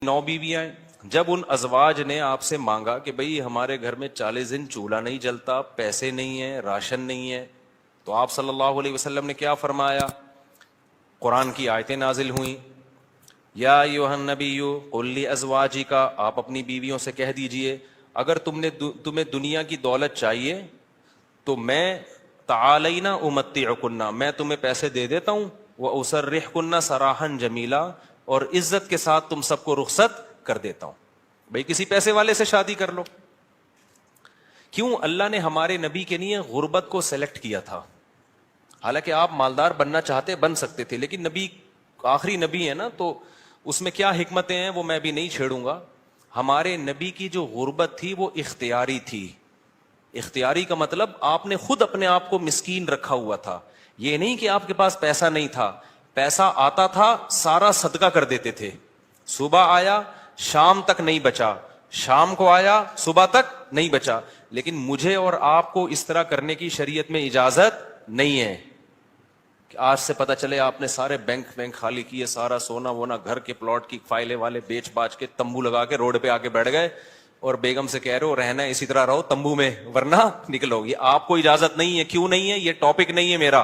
9 بیویاں ہیں۔ جب ان ازواج نے آپ سے مانگا کہ بھئی ہمارے گھر میں 40 دن چولہا نہیں جلتا، پیسے نہیں ہیں، راشن نہیں ہے، تو آپ صلی اللہ علیہ وسلم نے کیا فرمایا؟ قرآن کی آیتیں نازل ہوئیں، یا ایھا النبی قل لازواجک، آپ اپنی بیویوں سے کہہ دیجئے اگر تمہیں دنیا کی دولت چاہیے تو میں تعالینا امتعکن، میں تمہیں پیسے دے دیتا ہوں، واسرحکن سراحا جمیلا، اور عزت کے ساتھ تم سب کو رخصت کر دیتا ہوں۔ بھئی کسی پیسے والے سے شادی کر لو۔ کیوں اللہ نے ہمارے نبی کے لیے غربت کو سلیکٹ کیا تھا؟ حالانکہ آپ مالدار بننا چاہتے بن سکتے تھے، لیکن نبی آخری نبی ہے نا، تو اس میں کیا حکمتیں ہیں وہ میں بھی نہیں چھیڑوں گا۔ ہمارے نبی کی جو غربت تھی وہ اختیاری تھی۔ اختیاری کا مطلب آپ نے خود اپنے آپ کو مسکین رکھا ہوا تھا، یہ نہیں کہ آپ کے پاس پیسہ نہیں تھا، پیسہ آتا تھا سارا صدقہ کر دیتے تھے۔ صبح آیا شام تک نہیں بچا، شام کو آیا صبح تک نہیں بچا، لیکن مجھے اور آپ کو اس طرح کرنے کی شریعت میں اجازت نہیں ہے کہ آج سے پتہ چلے آپ نے سارے بینک خالی کیے، سارا سونا وونا گھر کے پلاٹ کی فائلیں والے بیچ باچ کے تمبو لگا کے روڈ پہ آ کے بیٹھ گئے اور بیگم سے کہہ رہے ہو رہنا ہے اسی طرح رہو تمبو میں ورنہ نکلو۔ یہ آپ کو اجازت نہیں ہے۔ کیوں نہیں ہے؟ یہ ٹاپک نہیں ہے میرا،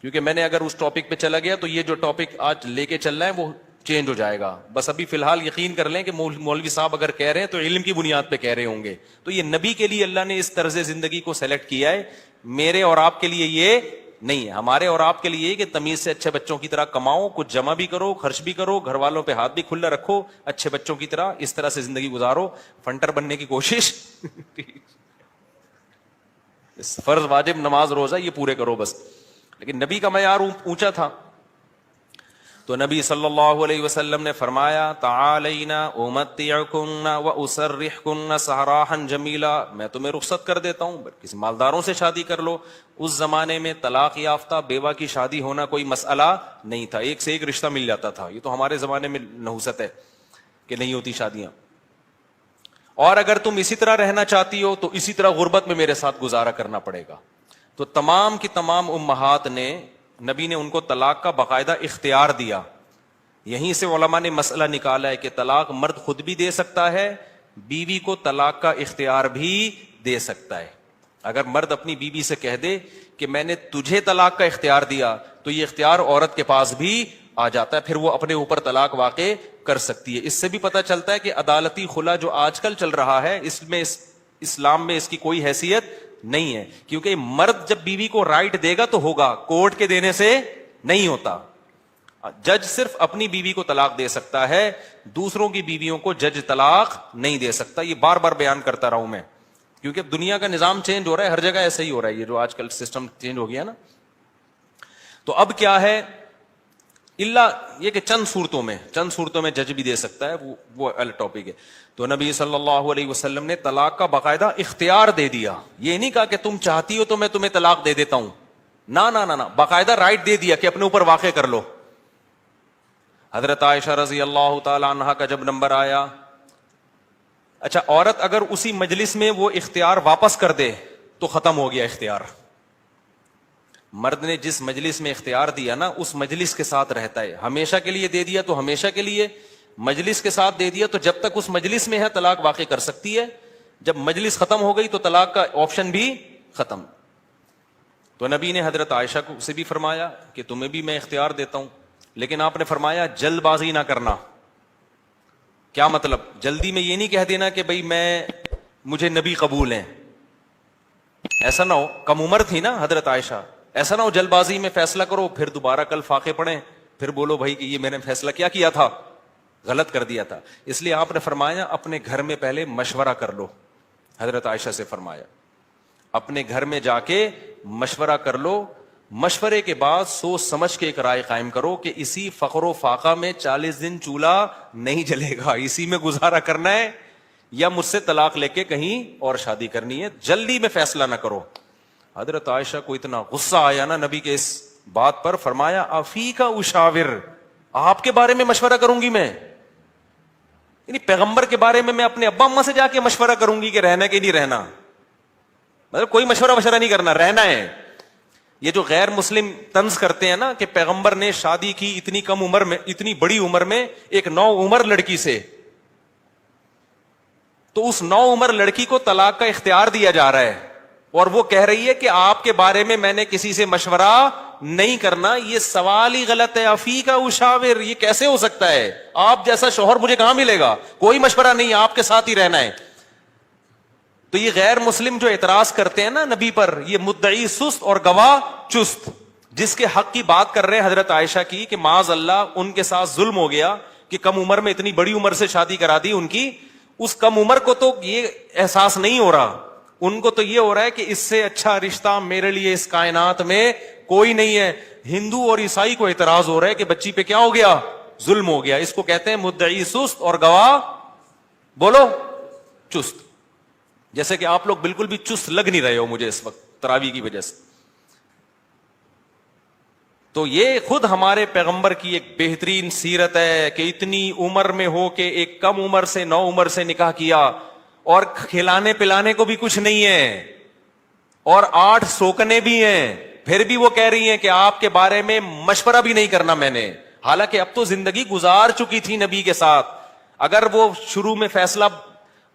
کیونکہ میں نے اگر اس ٹاپک پہ چلا گیا تو یہ جو ٹاپک آج لے کے چل رہا ہے وہ چینج ہو جائے گا۔ بس ابھی فی الحال یقین کر لیں کہ مولوی صاحب اگر کہہ رہے ہیں تو علم کی بنیاد پہ کہہ رہے ہوں گے۔ تو یہ نبی کے لیے اللہ نے اس طرز زندگی کو سلیکٹ کیا ہے، میرے اور آپ کے لیے یہ نہیں ہے۔ ہمارے اور آپ کے لیے یہ کہ تمیز سے اچھے بچوں کی طرح کماؤ، کچھ جمع بھی کرو، خرچ بھی کرو، گھر والوں پہ ہاتھ بھی کھلا رکھو، اچھے بچوں کی طرح اس طرح سے زندگی گزارو، فنٹر بننے کی کوشش فرض واجب نماز روزہ یہ پورے کرو بس۔ لیکن نبی کا معیار اونچا تھا، تو نبی صلی اللہ علیہ وسلم نے فرمایا تعالینا امتعکن واسرحکن سراحا جمیلا، میں تمہیں رخصت کر دیتا ہوں، کسی مالداروں سے شادی کر لو۔ اس زمانے میں طلاق یافتہ بیوہ کی شادی ہونا کوئی مسئلہ نہیں تھا، ایک سے ایک رشتہ مل جاتا تھا۔ یہ تو ہمارے زمانے میں نحوست ہے کہ نہیں ہوتی شادیاں۔ اور اگر تم اسی طرح رہنا چاہتی ہو تو اسی طرح غربت میں میرے ساتھ گزارا کرنا پڑے گا۔ تو تمام کی تمام امہات نے، نبی نے ان کو طلاق کا باقاعدہ اختیار دیا۔ یہیں سے علماء نے مسئلہ نکالا ہے کہ طلاق مرد خود بھی دے سکتا ہے، بیوی کو طلاق کا اختیار بھی دے سکتا ہے۔ اگر مرد اپنی بیوی سے کہہ دے کہ میں نے تجھے طلاق کا اختیار دیا تو یہ اختیار عورت کے پاس بھی آ جاتا ہے، پھر وہ اپنے اوپر طلاق واقع کر سکتی ہے۔ اس سے بھی پتہ چلتا ہے کہ عدالتی خلا جو آج کل چل رہا ہے اس میں اسلام میں اس کی کوئی حیثیت نہیں ہے، کیونکہ مرد جب بیوی کو رائٹ دے گا تو ہوگا، کورٹ کے دینے سے نہیں ہوتا۔ جج صرف اپنی بیوی کو طلاق دے سکتا ہے، دوسروں کی بیویوں کو جج طلاق نہیں دے سکتا۔ یہ بار بار بیان کرتا رہا ہوں میں، کیونکہ دنیا کا نظام چینج ہو رہا ہے، ہر جگہ ایسا ہی ہو رہا ہے، یہ جو آج کل سسٹم چینج ہو گیا نا۔ تو اب کیا ہے، اللہ یہ کہ چند صورتوں میں جج بھی دے سکتا ہے، وہ الگ ٹاپک ہے۔ تو نبی صلی اللہ علیہ وسلم نے طلاق کا باقاعدہ اختیار دے دیا، یہ نہیں کہا کہ تم چاہتی ہو تو میں تمہیں طلاق دے دیتا ہوں، نہ، باقاعدہ رائٹ دے دیا کہ اپنے اوپر واقع کر لو۔ حضرت عائشہ رضی اللہ تعالی عنہا کا جب نمبر آیا، اچھا عورت اگر اسی مجلس میں وہ اختیار واپس کر دے تو ختم ہو گیا اختیار۔ مرد نے جس مجلس میں اختیار دیا نا اس مجلس کے ساتھ رہتا ہے، ہمیشہ کے لیے دے دیا تو ہمیشہ کے لیے، مجلس کے ساتھ دے دیا تو جب تک اس مجلس میں ہے طلاق واقع کر سکتی ہے، جب مجلس ختم ہو گئی تو طلاق کا آپشن بھی ختم۔ تو نبی نے حضرت عائشہ کو سے بھی فرمایا کہ تمہیں بھی میں اختیار دیتا ہوں، لیکن آپ نے فرمایا جلد بازی نہ کرنا۔ کیا مطلب؟ جلدی میں یہ نہیں کہہ دینا کہ بھئی مجھے نبی قبول ہیں، ایسا نہ ہو، کم عمر تھی نا حضرت عائشہ، ایسا نہ ہو جلد بازی میں فیصلہ کرو پھر دوبارہ کل فاقے پڑیں، پھر بولو بھائی کہ یہ میں نے فیصلہ کیا تھا، غلط کر دیا تھا۔ اس لیے آپ نے فرمایا اپنے گھر میں پہلے مشورہ کر لو، حضرت عائشہ سے فرمایا اپنے گھر میں جا کے مشورہ کر لو، مشورے کے بعد سوچ سمجھ کے ایک رائے قائم کرو کہ اسی فقر و فاقہ میں 40 دن چولہا نہیں جلے گا، اسی میں گزارا کرنا ہے یا مجھ سے طلاق لے کے کہیں اور شادی کرنی ہے، جلدی میں فیصلہ نہ کرو۔ حضرت عائشہ کو اتنا غصہ آیا نا نبی کے اس بات پر، فرمایا افی کا اشاور، آپ کے بارے میں مشورہ کروں گی میں؟ یعنی پیغمبر کے بارے میں اپنے ابا اماں سے جا کے مشورہ کروں گی کہ رہنا کہ نہیں رہنا؟ مطلب کوئی مشورہ نہیں کرنا، رہنا ہے۔ یہ جو غیر مسلم طنز کرتے ہیں نا کہ پیغمبر نے شادی کی اتنی کم عمر میں، اتنی بڑی عمر میں ایک نو عمر لڑکی سے، تو اس نو عمر لڑکی کو طلاق کا اختیار دیا جا رہا ہے، اور وہ کہہ رہی ہے کہ آپ کے بارے میں نے کسی سے مشورہ نہیں کرنا. یہ سوال ہی غلط ہے. افی کا اشاور، یہ کیسے ہو سکتا ہے؟ آپ جیسا شوہر مجھے کہاں ملے گا؟ کوئی مشورہ نہیں، آپ کے ساتھ ہی رہنا ہے. تو یہ غیر مسلم جو اعتراض کرتے ہیں نا نبی پر، یہ مدعی سست اور گواہ چست. جس کے حق کی بات کر رہے ہیں حضرت عائشہ کی کہ معاذ اللہ ان کے ساتھ ظلم ہو گیا کہ کم عمر میں اتنی بڑی عمر سے شادی کرا دی ان کی. اس کم عمر کو تو یہ احساس نہیں ہو رہا، ان کو تو یہ ہو رہا ہے کہ اس سے اچھا رشتہ میرے لیے اس کائنات میں کوئی نہیں ہے. ہندو اور عیسائی کو اعتراض ہو رہا ہے کہ بچی پہ کیا ہو گیا؟ ظلم ہو گیا. اس کو کہتے ہیں مدعی سست اور گواہ بولو چست. جیسے کہ آپ لوگ بالکل بھی چست لگ نہیں رہے ہو مجھے اس وقت تراویح کی وجہ سے. تو یہ خود ہمارے پیغمبر کی ایک بہترین سیرت ہے کہ اتنی عمر میں ہو کے ایک کم عمر سے، نو عمر سے نکاح کیا، اور کھلانے پلانے کو بھی کچھ نہیں ہے، اور 8 سوکنے بھی ہیں، پھر بھی وہ کہہ رہی ہیں کہ آپ کے بارے میں مشورہ بھی نہیں کرنا میں نے. حالانکہ اب تو زندگی گزار چکی تھی نبی کے ساتھ. اگر وہ شروع میں فیصلہ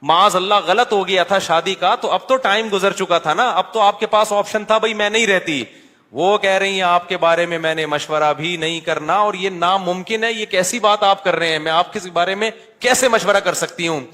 معاذ اللہ غلط ہو گیا تھا شادی کا، تو اب تو ٹائم گزر چکا تھا نا. اب تو آپ کے پاس آپشن تھا، بھائی میں نہیں رہتی. وہ کہہ رہی ہیں آپ کے بارے میں نے مشورہ بھی نہیں کرنا، اور یہ ناممکن ہے. یہ کیسی بات آپ کر رہے ہیں؟ میں آپ کے بارے میں کیسے مشورہ کر سکتی ہوں؟